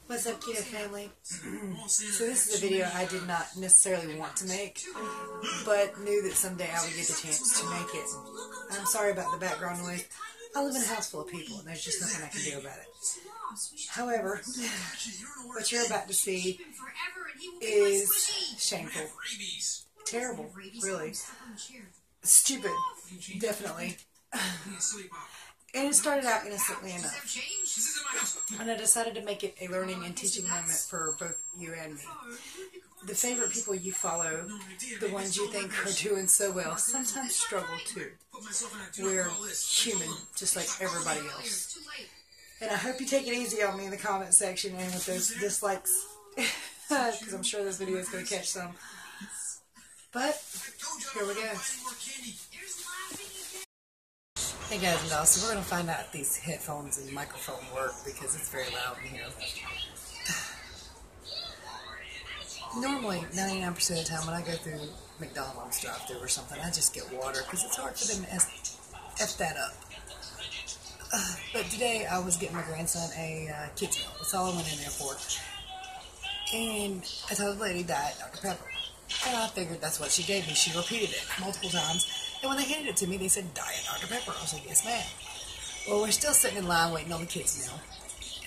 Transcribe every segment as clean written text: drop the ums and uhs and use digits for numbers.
What's up, Keto family? So this is a video I did not necessarily want to make, but knew that someday I would get the chance to make it. I'm sorry about the background noise. I live in a house full of people, and there's just nothing I can do about it. However, what you're about to see is shameful. Terrible, really. Stupid, definitely. And it started out innocently enough. And I decided to make it a learning and teaching moment for both you and me. The favorite people you follow, the ones you think are doing so well, sometimes struggle too. We're human, just like everybody else. And I hope you take it easy on me in the comment section and with those dislikes, because I'm sure this video is going to catch some. But, here we go. Hey guys and dolls, so we're going to find out if these headphones and microphone work because it's very loud in here. Normally, 99% of the time when I go through McDonald's drive-thru or something, I just get water because it's hard for them to F that up. But today I was getting my grandson a kid's meal. That's all I went in there for. And I told the lady Diet Dr. Pepper. And I figured that's what she gave me. She repeated it multiple times. And when they handed it to me, they said, Diet Dr. Pepper. I was like, yes, ma'am. Well, we're still sitting in line waiting on the kids' meal.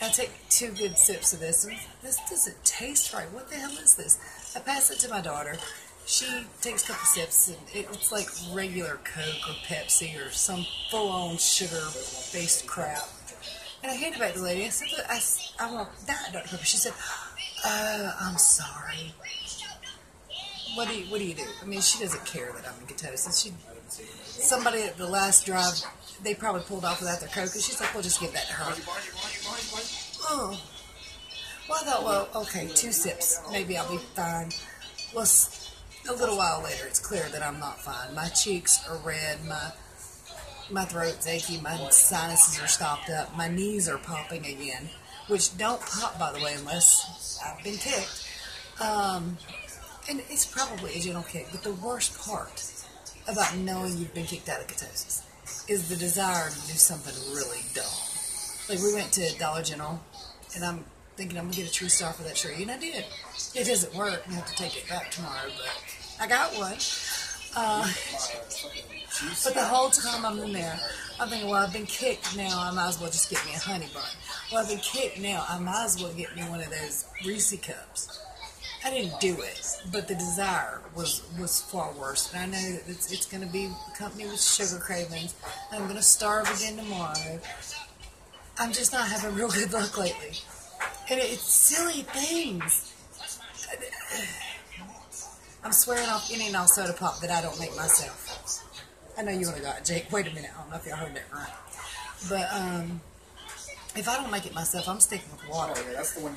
And I take 2 good sips of this, and this doesn't taste right. What the hell is this? I pass it to my daughter. She takes a couple sips, and it's like regular Coke or Pepsi or some full-on sugar-based crap. And I hand it back to the lady. I said, I want Diet Dr. Pepper. She said, I'm sorry. What do you do? I mean, she doesn't care that I'm in ketosis. Somebody at the last drive, they probably pulled off without their Coke, and she's like, we'll just give that to her. Oh. Well, I thought, well, okay, 2 sips. Maybe I'll be fine. Well, a little while later, it's clear that I'm not fine. My cheeks are red, my throat's achy, my sinuses are stopped up, my knees are popping again, which don't pop, by the way, unless I've been kicked. And it's probably a gentle kick, but the worst part about knowing you've been kicked out of ketosis is the desire to do something really dumb. Like, we went to Dollar General, and I'm thinking I'm going to get a True Star for that tree, and I did. It doesn't work, I have to take it back tomorrow, but I got one. But the whole time I'm in there, I'm thinking, well, I've been kicked now, I might as well just get me a honey bun. Well, I've been kicked now, I might as well get me one of those Reese cups. I didn't do it, but the desire was far worse. And I know that it's going to be accompanied with sugar cravings. I'm going to starve again tomorrow. I'm just not having real good luck lately. And it's silly things. I'm swearing off any and all soda pop that I don't make myself. I know you would have got it, Jake. Wait a minute. I don't know if y'all heard that right. But, if I don't make it myself, I'm sticking with water,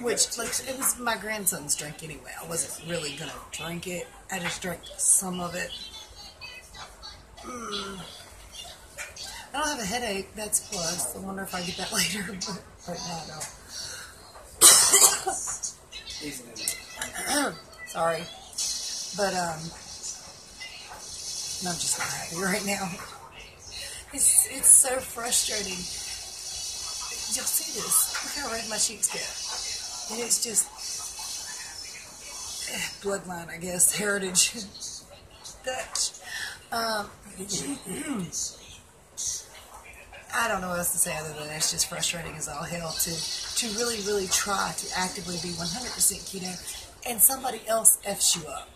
which, like, it was my grandson's drink anyway. I wasn't really going to drink it. I just drank some of it. I don't have a headache. That's a plus. I wonder if I get that later, but right now I don't. Sorry. But, I'm just not happy right now. It's so frustrating. Y'all see this? Look how red my cheeks get. And it's just bloodline, I guess, heritage, Dutch. I don't know what else to say other than it's just frustrating as all hell to really, really try to actively be 100% keto and somebody else F's you up.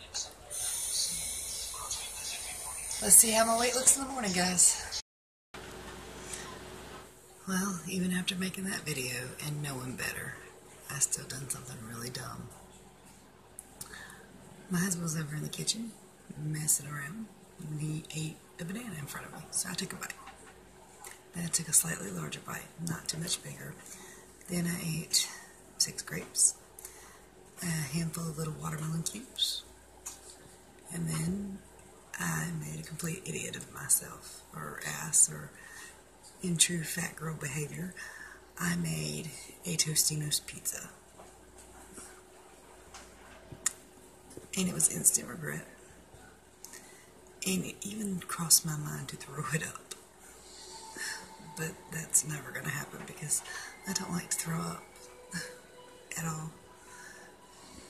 Let's see how my weight looks in the morning, guys. Well, even after making that video and knowing better, I still done something really dumb. My husband was over in the kitchen, messing around, and he ate a banana in front of me, so I took a bite. Then I took a slightly larger bite, not too much bigger. Then I ate 6 grapes, a handful of little watermelon cubes, and then I made a complete idiot of myself, or ass, or in true fat girl behavior, I made a Tostino's pizza. And it was instant regret. And it even crossed my mind to throw it up. But that's never going to happen because I don't like to throw up. at all.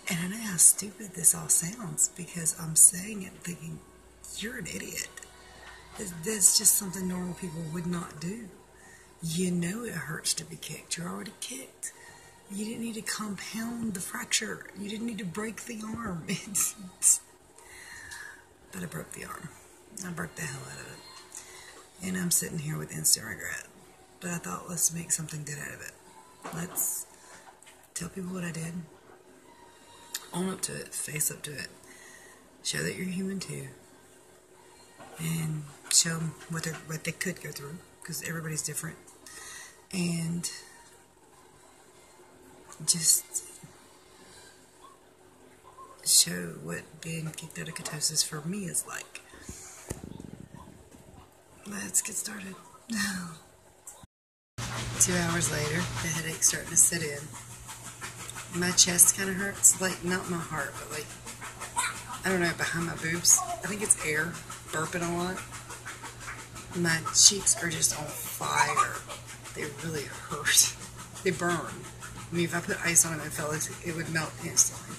And I know how stupid this all sounds because I'm saying it thinking, you're an idiot. That's just something normal people would not do. You know it hurts to be kicked. You're already kicked. You didn't need to compound the fracture. You didn't need to break the arm. But I broke the arm. I broke the hell out of it. And I'm sitting here with instant regret. But I thought, let's make something good out of it. Let's tell people what I did. Own up to it. Face up to it. Show that you're human too. And show them what they could go through. Because everybody's different. And just show what being kicked out of ketosis for me is like. Let's get started. 2 hours later, the headache's starting to set in. My chest kind of hurts, like not my heart, but like, I don't know, behind my boobs. I think it's air, burping a lot. My cheeks are just on fire. They really hurt. They burn. I mean, if I put ice on them, it would melt instantly.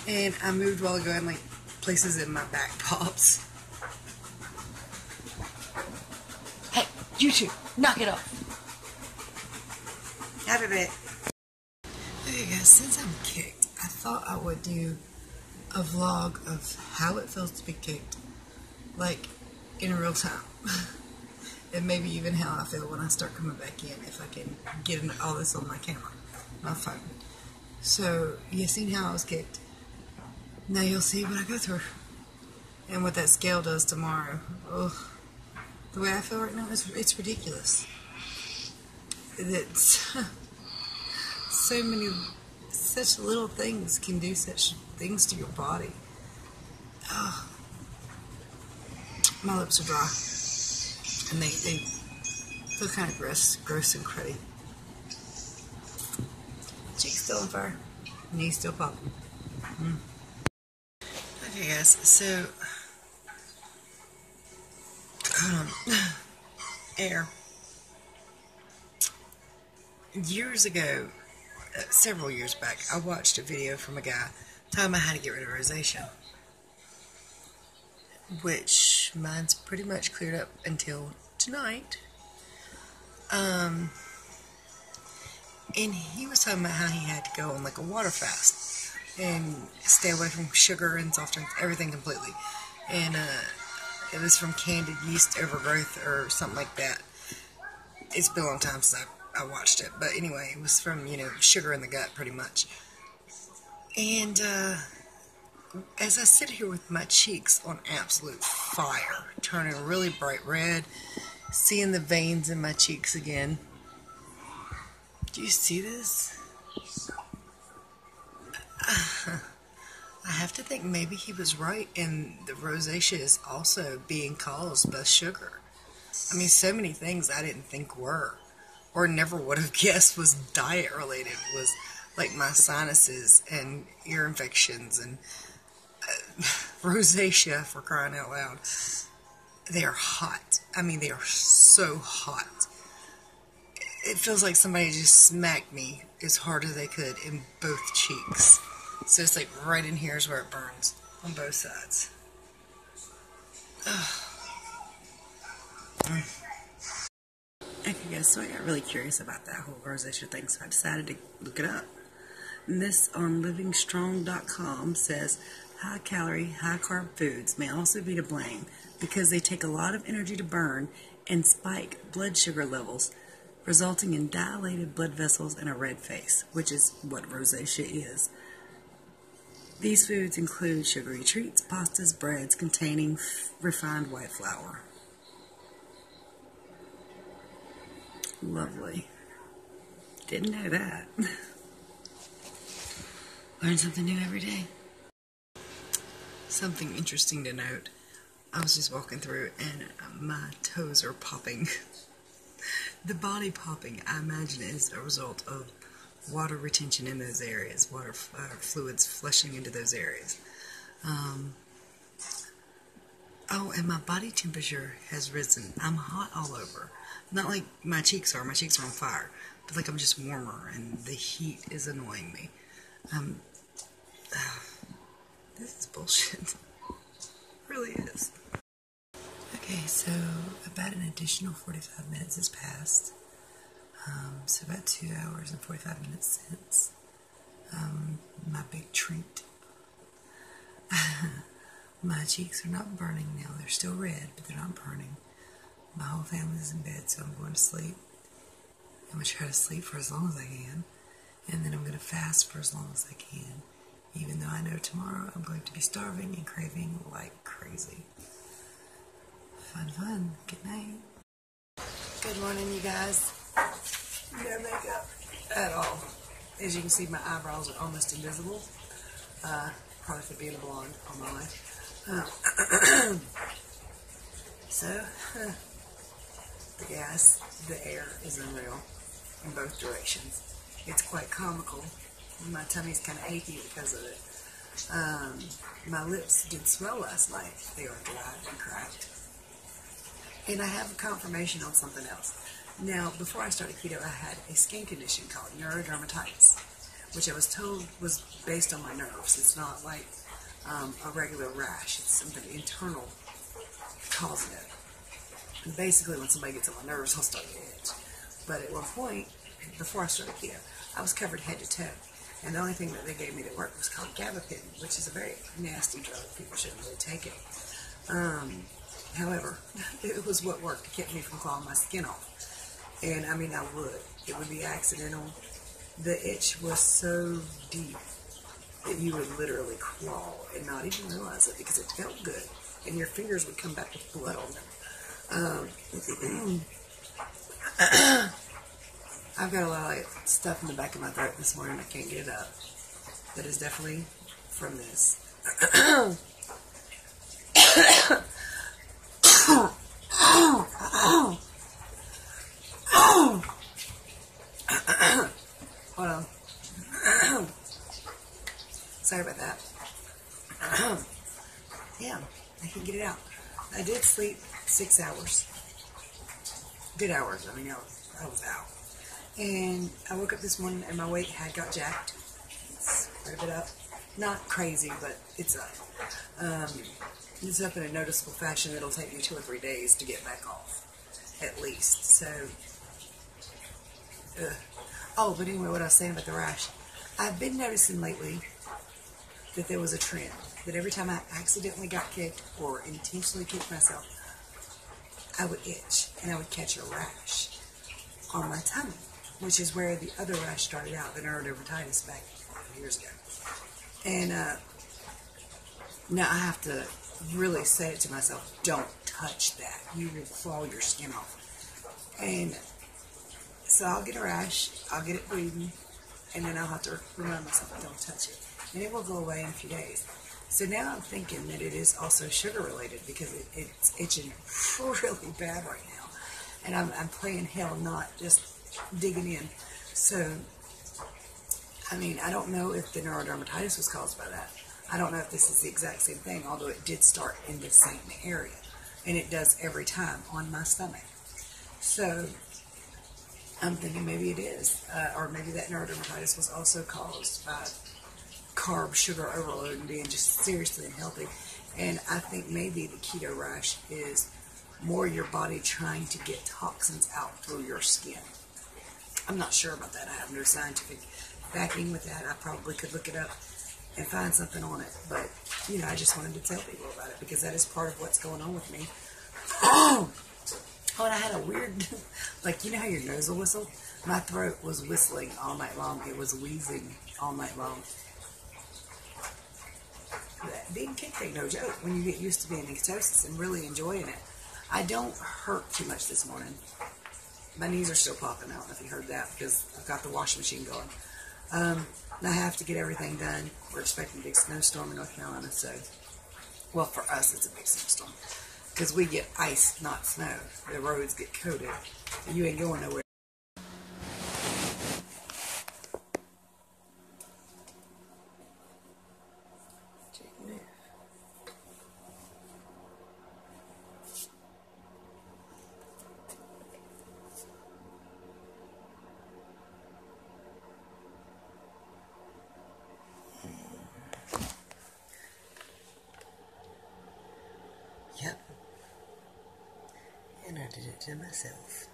And I moved a while ago, and like places in my back pops. Hey, you two, knock it off. Out of it. Okay guys, since I'm kicked, I thought I would do a vlog of how it feels to be kicked, like in real time. And maybe even how I feel when I start coming back in, if I can get all this on my camera, my phone. So, you've seen how I was kicked. Now you'll see what I go through. And what that scale does tomorrow. Ugh. The way I feel right now, it's ridiculous. It's such little things can do such things to your body. Oh, my lips are dry. And they feel kind of gross and cruddy. Cheeks still on fire. Knees still popping. Okay guys, so air. Years ago, several years back, I watched a video from a guy talking about how to get rid of rosacea, which mine's pretty much cleared up until tonight. And he was talking about how he had to go on like a water fast and stay away from sugar and soft drinks, everything completely. And it was from candid yeast overgrowth or something like that. It's been a long time since I watched it, but anyway, it was from, sugar in the gut pretty much. And as I sit here with my cheeks on absolute fire, turning really bright red, seeing the veins in my cheeks again. Do you see this? I have to think maybe he was right, and the rosacea is also being caused by sugar. I mean, so many things I didn't think were, or never would have guessed was diet related, was like my sinuses and ear infections and rosacea, for crying out loud. They are hot. I mean, they are so hot. It feels like somebody just smacked me as hard as they could in both cheeks. So it's like right in here is where it burns on both sides. Okay guys, so I got really curious about that whole rosacea thing, so I decided to look it up. And this on livingstrong.com says, high-calorie, high-carb foods may also be to blame because they take a lot of energy to burn and spike blood sugar levels, resulting in dilated blood vessels and a red face, which is what rosacea is. These foods include sugary treats, pastas, breads containing refined white flour. Lovely. Didn't know that. Learn something new every day. Something interesting to note. I was just walking through and my toes are popping. The body popping, I imagine, is a result of water retention in those areas, water fluids flushing into those areas. Oh, and my body temperature has risen. I'm hot all over. Not like my cheeks are. My cheeks are on fire. feel like I'm just warmer, and the heat is annoying me. This is bullshit. It really is. Okay, so about an additional 45 minutes has passed. So about 2 hours and 45 minutes since my big treat. My cheeks are not burning now. They're still red, but they're not burning. My whole family's in bed, so I'm going to sleep. I'm going to try to sleep for as long as I can, and then I'm going to fast for as long as I can, even though I know tomorrow I'm going to be starving and craving like crazy. Fun. Good night. Good morning, you guys. No makeup at all. As you can see, my eyebrows are almost invisible. Probably for being a blonde all my life. But yes, the air is unreal in both directions. It's quite comical. My tummy's kind of achy because of it. My lips did swell last night. They are dry and cracked. And I have a confirmation on something else. Now, before I started keto, I had a skin condition called neurodermitis, which I was told was based on my nerves. It's not like a regular rash. It's something internal causing it. And basically, when somebody gets on my nerves, I'll start to itch. But at one point, before I started keto, I was covered head to toe. And the only thing that they gave me that worked was called gabapentin, which is a very nasty drug. People shouldn't really take it. However, it was what worked to keep me from clawing my skin off. And I mean, I would. It would be accidental. The itch was so deep that you would literally crawl and not even realize it because it felt good. And your fingers would come back with blood on them. I've got a lot of stuff in the back of my throat this morning. I can't get it up. That is definitely from this. Hold on. Sorry about that. Yeah, I can get it out. I did sleep 6 hours. Good hours. I mean, I was out. And I woke up this morning and my weight had got jacked. It's quite a bit up. Not crazy, but it's up. It's up in a noticeable fashion. It'll take me 2 or 3 days to get back off, at least. So, oh, but anyway, what I was saying about the rash. I've been noticing lately that there was a trend. That every time I accidentally got kicked or intentionally kicked myself, I would itch and I would catch a rash on my tummy, which is where the other rash started out, the neurodermitis back years ago. And now I have to really say it to myself, don't touch that. You will claw your skin off. And so I'll get a rash, I'll get it bleeding, and then I'll have to remind myself, don't touch it. And it will go away in a few days. So now I'm thinking that it is also sugar related because it's itching really bad right now. And I'm playing hell, not just digging in. So, I mean, I don't know if the neurodermatitis was caused by that. I don't know if this is the exact same thing, although it did start in the same area. And it does every time on my stomach. So, I'm thinking maybe it is. Or maybe that neurodermatitis was also caused by carb sugar overload and being just seriously unhealthy. And I think maybe the keto rash is more your body trying to get toxins out through your skin. I'm not sure about that. I have no scientific backing with that. I probably could look it up and find something on it. But, you know, I just wanted to tell people about it because that is part of what's going on with me. Oh, and I had a weird, like, you know how your nose will whistle? My throat was whistling all night long. It was wheezing all night long. Being kicked ain't no joke when you get used to being in ketosis and really enjoying it. I don't hurt too much this morning. My knees are still popping. I don't know if you heard that because I've got the washing machine going. I have to get everything done. We're expecting a big snowstorm in North Carolina, so, well, for us it's a big snowstorm because we get ice, not snow. The roads get coated, and you ain't going nowhere. to myself.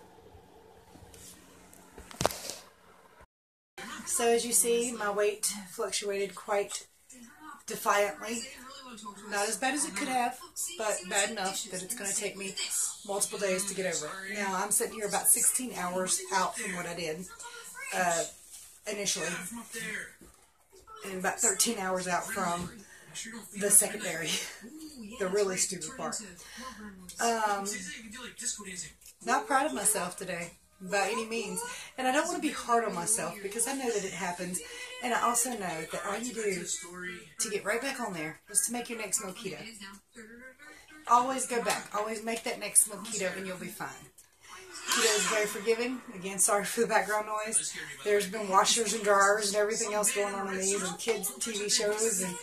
So as you see, my weight fluctuated quite defiantly. Not as bad as it could have, but bad enough that it's going to take me multiple days to get over it. Now, I'm sitting here about 16 hours out from what I did initially, and about 13 hours out from the secondary, the really stupid part. Not proud of myself today, by any means. And I don't want to be hard on myself because I know that it happens. And I also know that all you do to get right back on there is to make your next meal keto. Always go back. Always make that next meal keto and you'll be fine. Keto is very forgiving. Again, sorry for the background noise. There's been washers and dryers and everything else going on in these, and kids' TV shows and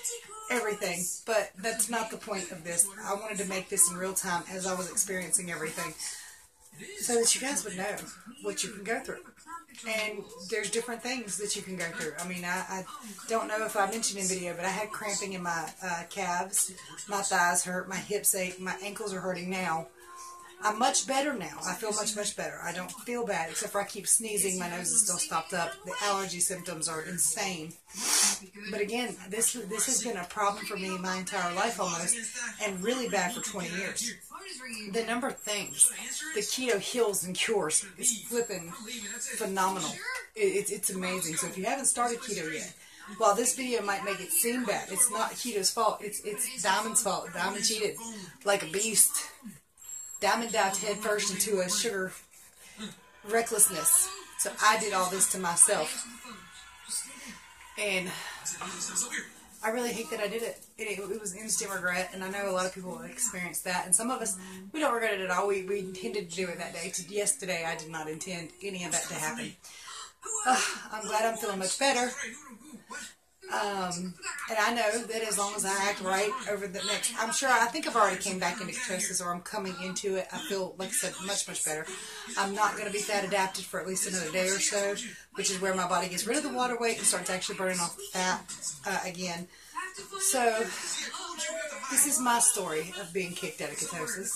everything. But that's not the point of this. I wanted to make this in real time as I was experiencing everything, so that you guys would know what you can go through. And there's different things that you can go through. I mean, I don't know if I mentioned in video, but I had cramping in my calves. My thighs hurt. My hips ache. My ankles are hurting now. I'm much better now. I feel much, much better. I don't feel bad, except for I keep sneezing. My nose is still stopped up. The allergy symptoms are insane. But again, this has been a problem for me my entire life almost, and really bad for 20 years. The number of things the keto heals and cures is flipping phenomenal. It's amazing. So if you haven't started keto yet, while this video might make it seem bad, it's not keto's fault. It's Diamond's fault. Diamond cheated like a beast. Diamond dived headfirst into a sugar recklessness. So I did all this to myself. And I really hate that I did it. It was instant regret, and I know a lot of people have experienced that. And some of us, we don't regret it at all. We intended to do it that day. Yesterday, I did not intend any of that to happen. I'm glad I'm feeling much better. And I know that as long as I act right over the next, I think I've already came back into ketosis, or I'm coming into it. I feel, like I said, much, much better. I'm not going to be fat adapted for at least another day or so, which is where my body gets rid of the water weight and starts actually burning off the fat again. So, this is my story of being kicked out of ketosis.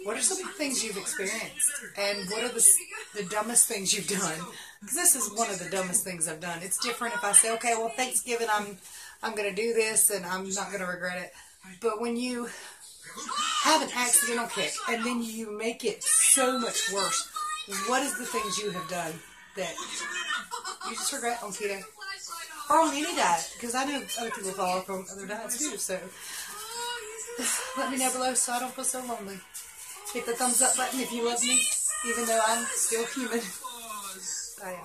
What are some of the things you've experienced? And what are the dumbest things you've done? Because this is one of the dumbest things I've done. It's different if I say, okay, well, Thanksgiving, I'm going to do this, and I'm not going to regret it. But when you have an accidental kick, and then you make it so much worse, what is the things you have done that you just regret on keto? Or on any diet? Because I know other people follow from other diets too, so let me know below so I don't feel so lonely. Hit the thumbs up button if you love me, even though I'm still human. I am.